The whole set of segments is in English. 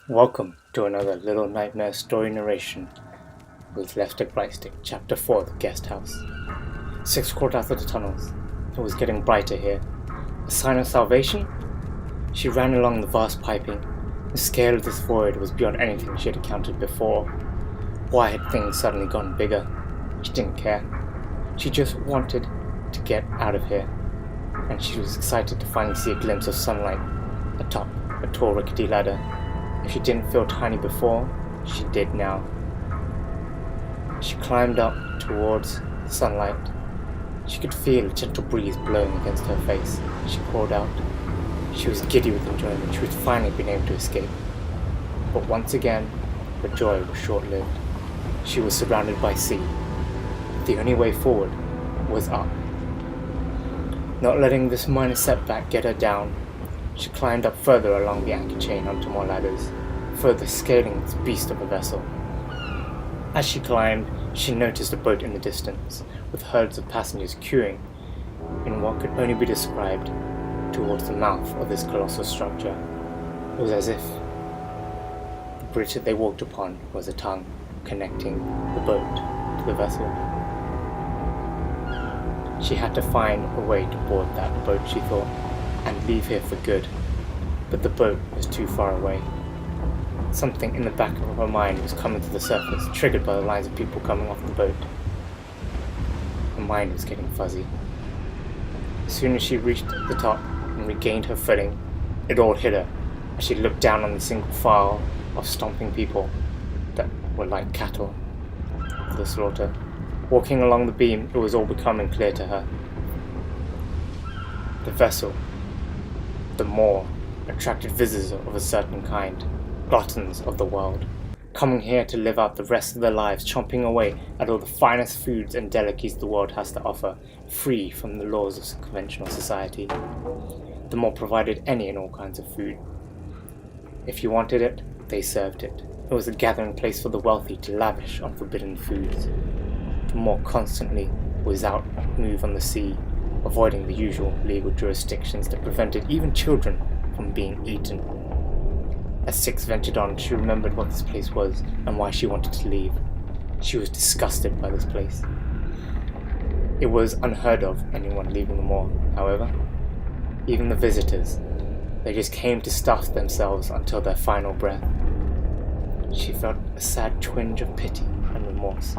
Welcome to another Little Nightmare story narration with Left-Stick-Right-Stick, Chapter 4, The Guest House. Six crawled out of the tunnels. It was getting brighter here. A sign of salvation? She ran along the vast piping. The scale of this void was beyond anything she had encountered before. Why had things suddenly gotten bigger? She didn't care. She just wanted to get out of here, and she was excited to finally see a glimpse of sunlight atop a tall rickety ladder. If she didn't feel tiny before, she did now. She climbed up towards the sunlight. She could feel a gentle breeze blowing against her face. She crawled out. She was giddy with enjoyment. She was finally being able to escape. But once again, her joy was short-lived. She was surrounded by sea. The only way forward was up. Not letting this minor setback get her down, she climbed up further along the anchor chain onto more ladders, further scaling this beast of a vessel. As she climbed, she noticed a boat in the distance, with herds of passengers queuing in what could only be described towards the mouth of this colossal structure. It was as if the bridge that they walked upon was a tongue connecting the boat to the vessel. She had to find a way to board that boat, she thought, and leave here for good, but the boat was too far away. Something in the back of her mind was coming to the surface, triggered by the lines of people coming off the boat. Her mind was getting fuzzy. As soon as she reached the top and regained her footing, it all hit her as she looked down on the single file of stomping people that were like cattle for the slaughter. Walking along the beam, it was all becoming clear to her. The vessel, the moor, attracted visitors of a certain kind, gluttons of the world, coming here to live out the rest of their lives, chomping away at all the finest foods and delicacies the world has to offer, free from the laws of conventional society. The moor provided any and all kinds of food. If you wanted it, they served it. It was a gathering place for the wealthy to lavish on forbidden foods. The moor constantly was out move on the sea, avoiding the usual legal jurisdictions that prevented even children from being eaten. As Six ventured on, she remembered what this place was and why she wanted to leave. She was disgusted by this place. It was unheard of anyone leaving the moor, however. Even the visitors, they just came to stuff themselves until their final breath. She felt a sad twinge of pity and remorse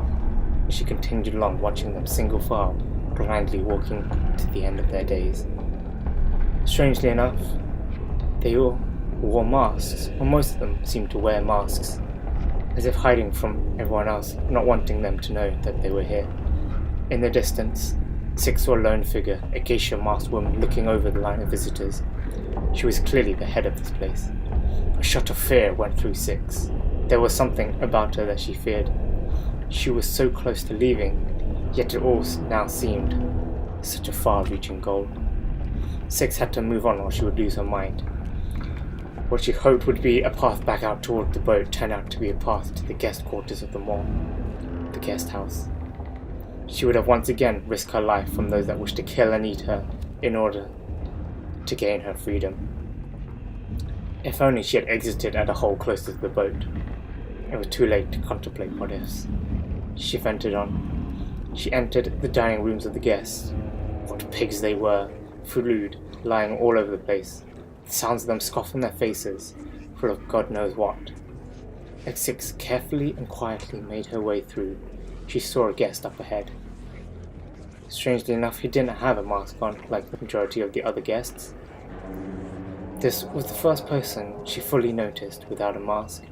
as she continued along, watching them single file, blindly walking to the end of their days. Strangely enough, they all wore masks, or most of them seemed to wear masks, as if hiding from everyone else, not wanting them to know that they were here. In the distance, Six saw a lone figure, a geisha-masked woman looking over the line of visitors. She was clearly the head of this place. A shot of fear went through Six. There was something about her that she feared. She was so close to leaving, yet it all now seemed such a far-reaching goal. Six had to move on or she would lose her mind. What she hoped would be a path back out toward the boat turned out to be a path to the guest quarters of the moor, the guest house. She would have once again risked her life from those that wished to kill and eat her in order to gain her freedom. If only she had exited at a hole closer to the boat. It was too late to contemplate what ifs. She ventured on. She entered the dining rooms of the guests. What pigs they were, food lying all over the place. The sounds of them scoffing their faces, full of God knows what. As Six carefully and quietly made her way through, she saw a guest up ahead. Strangely enough, he didn't have a mask on like the majority of the other guests. This was the first person she fully noticed without a mask.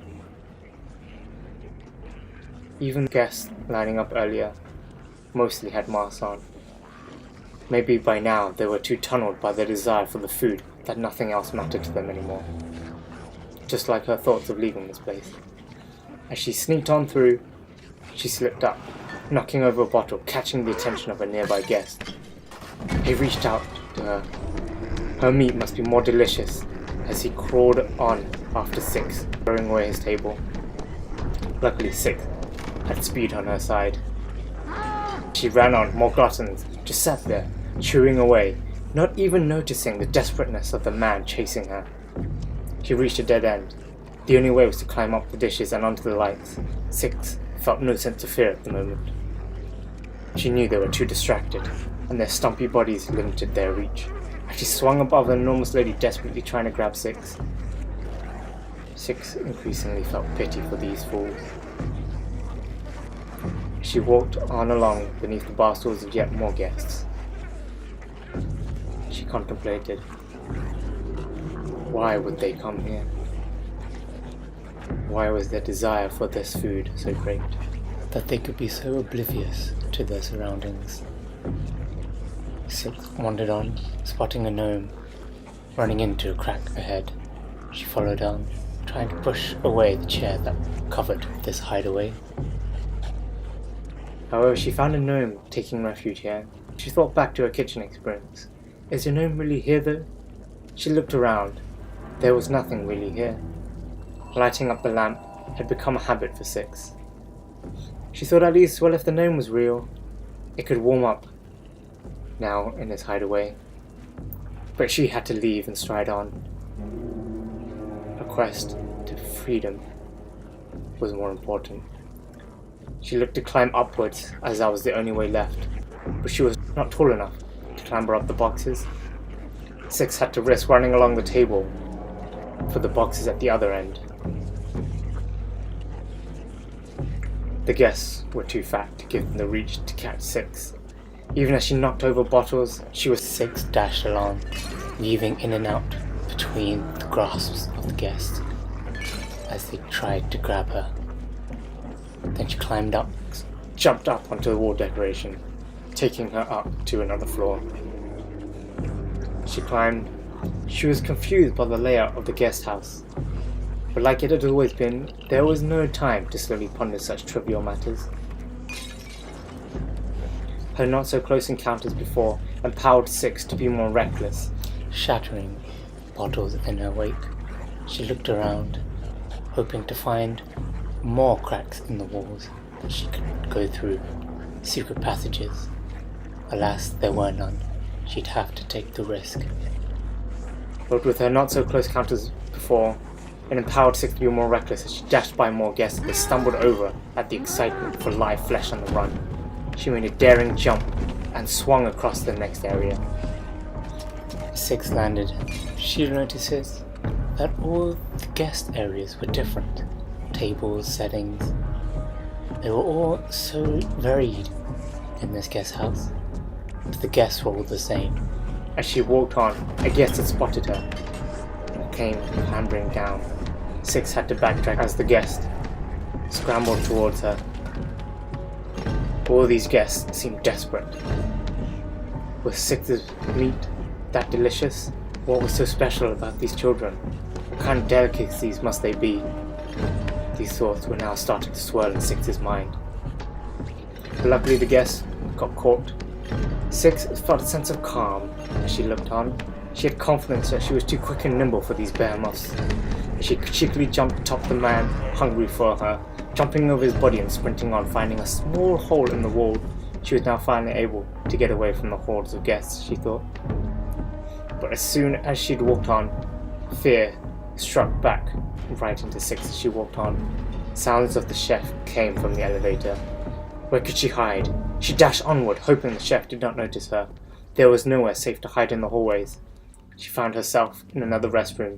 Even guests lining up earlier mostly had masks on. Maybe by now they were too tunneled by their desire for the food that nothing else mattered to them anymore. Just like her thoughts of leaving this place. As she sneaked on through, she slipped up, knocking over a bottle, catching the attention of a nearby guest. He reached out to her. Her meat must be more delicious as he crawled on after Six, throwing away his table. Luckily, Six had speed on her side. She ran on, more gluttons, just sat there, chewing away, not even noticing the desperateness of the man chasing her. She reached a dead end. The only way was to climb up the dishes and onto the lights. 6 felt no sense of fear at the moment. She knew they were too distracted, and their stumpy bodies limited their reach. As she swung above an enormous lady desperately trying to grab 6, 6 increasingly felt pity for these fools. She walked on along beneath the bar stools of yet more guests. She contemplated. Why would they come here? Why was their desire for this food so great, that they could be so oblivious to their surroundings? 6 wandered on, spotting a gnome running into a crack ahead. She followed on, trying to push away the chair that covered this hideaway. However, she found a gnome taking refuge here. She thought back to her kitchen experience. Is the gnome really here though? She looked around. There was nothing really here. Lighting up the lamp had become a habit for 6. She thought at least, well, if the gnome was real, it could warm up now in its hideaway. But she had to leave and stride on. Her quest to freedom was more important. She looked to climb upwards, as that was the only way left, but she was not tall enough to clamber up the boxes. 6 had to risk running along the table for the boxes at the other end. The guests were too fat to give them the reach to catch 6. Even as she knocked over bottles, she was 6 dashed along, weaving in and out between the grasps of the guests as they tried to grab her. Then she climbed up, jumped up onto the wall decoration, taking her up to another floor. She climbed. She was confused by the layout of the guest house, but like it had always been, there was no time to slowly ponder such trivial matters. Her not-so-close encounters before empowered 6 to be more reckless, shattering bottles in her wake. She looked around, hoping to find more cracks in the walls that she could go through, secret passages. Alas, there were none. She'd have to take the risk. But with her not-so-close encounters before, it empowered 6 to be more reckless as she dashed by more guests and they stumbled over at the excitement for live flesh on the run. She made a daring jump and swung across the next area. 6 landed. She notices that all the guest areas were different. Tables, settings. They were all so varied in this guest house, but the guests were all the same. As she walked on, a guest had spotted her and came clambering down. 6 had to backtrack as the guest scrambled towards her. All these guests seemed desperate. Was 6's meat that delicious? What was so special about these children? What kind of delicacies must they be? These thoughts were now starting to swirl in 6's mind. But luckily the guests got caught. 6 felt a sense of calm as she looked on. She had confidence that she was too quick and nimble for these behemoths. She cheekily jumped atop the man hungry for her, jumping over his body and sprinting on, finding a small hole in the wall. She was now finally able to get away from the hordes of guests, she thought. But as soon as she'd walked on, fear struck back right into 6 as she walked on. Sounds of the chef came from the elevator. Where could she hide? She dashed onward, hoping the chef did not notice her. There was nowhere safe to hide in the hallways. She found herself in another restroom,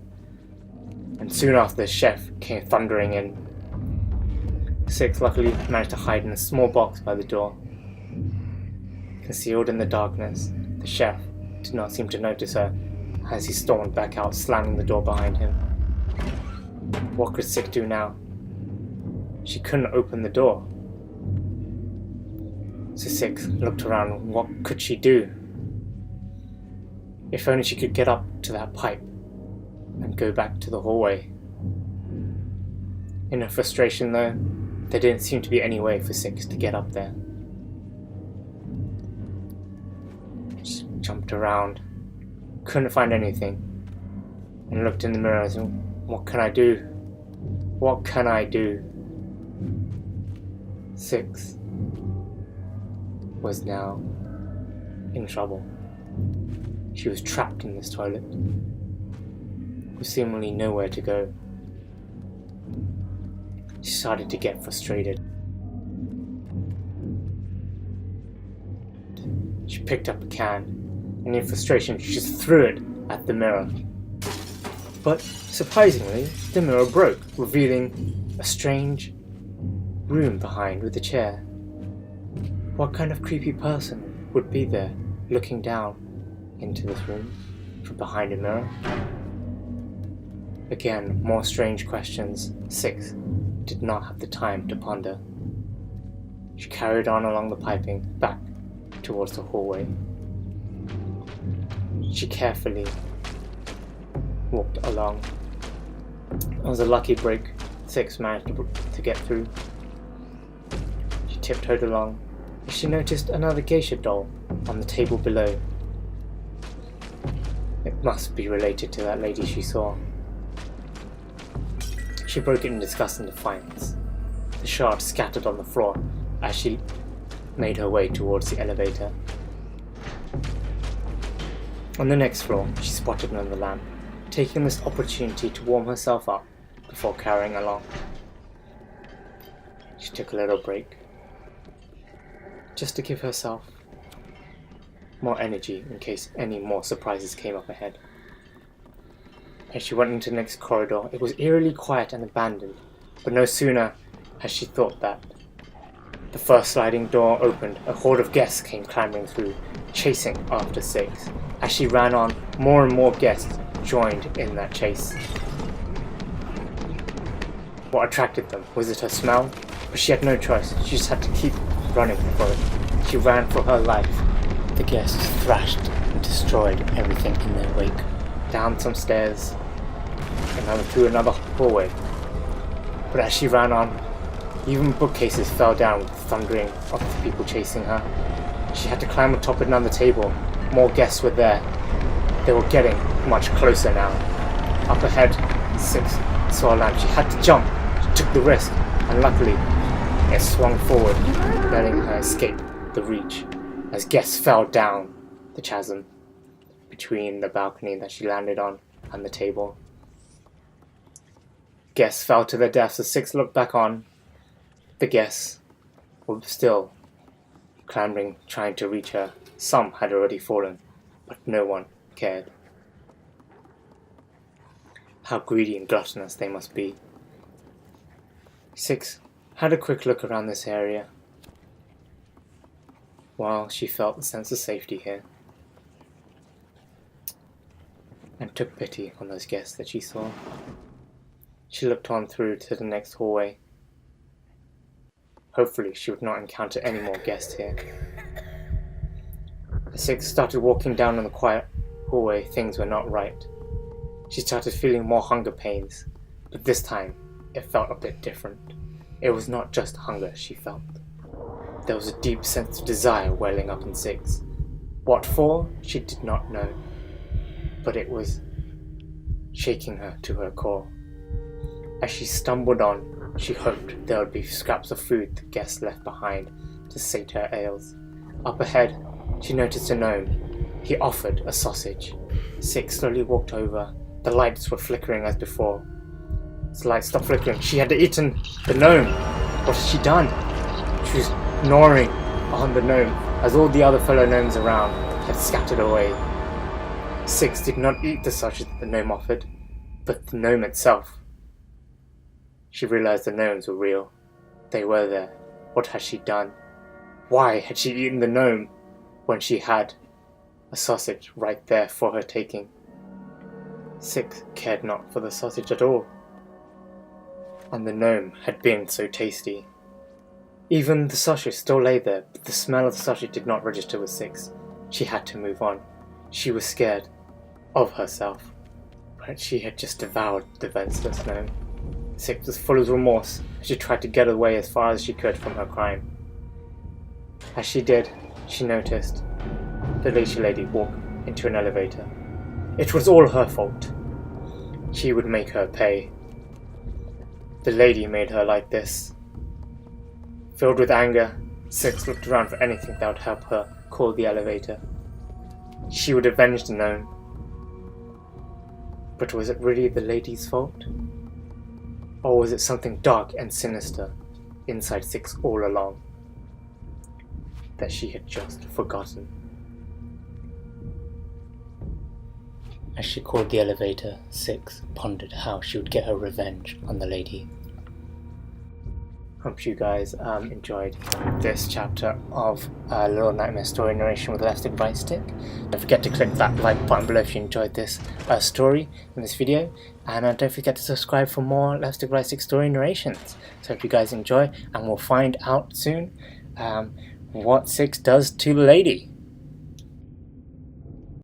and soon after the chef came thundering in. 6 luckily managed to hide in a small box by the door. Concealed in the darkness, the chef did not seem to notice her as he stormed back out, slamming the door behind him. What could 6 do now? She couldn't open the door. So 6 looked around. What could she do? If only she could get up to that pipe and go back to the hallway. In her frustration though, there didn't seem to be any way for 6 to get up there. She jumped around, couldn't find anything, and looked in the mirror and said, what can I do? What can I do? 6 was now in trouble. She was trapped in this toilet, with seemingly nowhere to go. She started to get frustrated. She picked up a can, and in frustration she just threw it at the mirror. But surprisingly, the mirror broke, revealing a strange room behind with a chair. What kind of creepy person would be there, looking down into this room from behind a mirror? Again, more strange questions. 6 did not have the time to ponder. She carried on along the piping, back towards the hallway. She carefully walked along. It was a lucky break. 6 managed to get through. She tiptoed along. She noticed another geisha doll on the table below. It must be related to that lady she saw. She broke it in disgust and defiance. The shards scattered on the floor as she made her way towards the elevator. On the next floor, she spotted another lamp, taking this opportunity to warm herself up before carrying along. She took a little break, just to give herself more energy in case any more surprises came up ahead. As she went into the next corridor, it was eerily quiet and abandoned, but no sooner had she thought that, the first sliding door opened. A horde of guests came clambering through, chasing after 6. As she ran on, more and more guests joined in that chase. What attracted them? Was it her smell? But she had no choice. She just had to keep running for it. She ran for her life. The guests thrashed and destroyed everything in their wake. Down some stairs, and through another hallway. But as she ran on, even bookcases fell down with the thundering of the people chasing her. She had to climb on top of another table. More guests were there. They were getting much closer now. Up ahead, 6 saw a lamp. She had to jump. She took the risk, and luckily, it swung forward, letting her escape the reach as guests fell down the chasm between the balcony that she landed on and the table. Guests fell to their deaths as 6 looked back on. The guests were still clambering, trying to reach her. Some had already fallen, but no one cared. How greedy and gluttonous they must be. 6 had a quick look around this area, while she felt a sense of safety here, and took pity on those guests that she saw. She looked on through to the next hallway. Hopefully she would not encounter any more guests here. As 6 started walking down in the quiet hallway, things were not right. She started feeling more hunger pains, but this time it felt a bit different. It was not just hunger she felt. There was a deep sense of desire welling up in 6. What for, she did not know, but it was shaking her to her core. As she stumbled on, she hoped there would be scraps of food the guests left behind to sate her ails. Up ahead, she noticed a gnome. He offered a sausage. 6 slowly walked over. The lights were flickering as before. As the lights stopped flickering, she had eaten the gnome. What had she done? She was gnawing on the gnome as all the other fellow gnomes around had scattered away. 6 did not eat the sausage that the gnome offered, but the gnome itself. She realized the gnomes were real. They were there. What had she done? Why had she eaten the gnome when she had a sausage right there for her taking? 6 cared not for the sausage at all. And the gnome had been so tasty. Even the sausage still lay there, but the smell of the sausage did not register with 6. She had to move on. She was scared of herself, but she had just devoured the defenseless gnome. 6 was full of remorse. She tried to get away as far as she could from her crime. As she did, she noticed the leisure lady walk into an elevator. It was all her fault. She would make her pay. The lady made her like this. Filled with anger, 6 looked around for anything that would help her call the elevator. She would avenge the gnome. But was it really the lady's fault? Or was it something dark and sinister inside 6 all along that she had just forgotten? As she called the elevator, 6 pondered how she would get her revenge on the lady. Hope you guys enjoyed this chapter of Little Nightmare Story Narration with Elastic Right Stick. Don't forget to click that like button below if you enjoyed this story in this video, and don't forget to subscribe for more Elastic Right Stick story narrations. So hope you guys enjoy, and we'll find out soon what 6 does to the lady.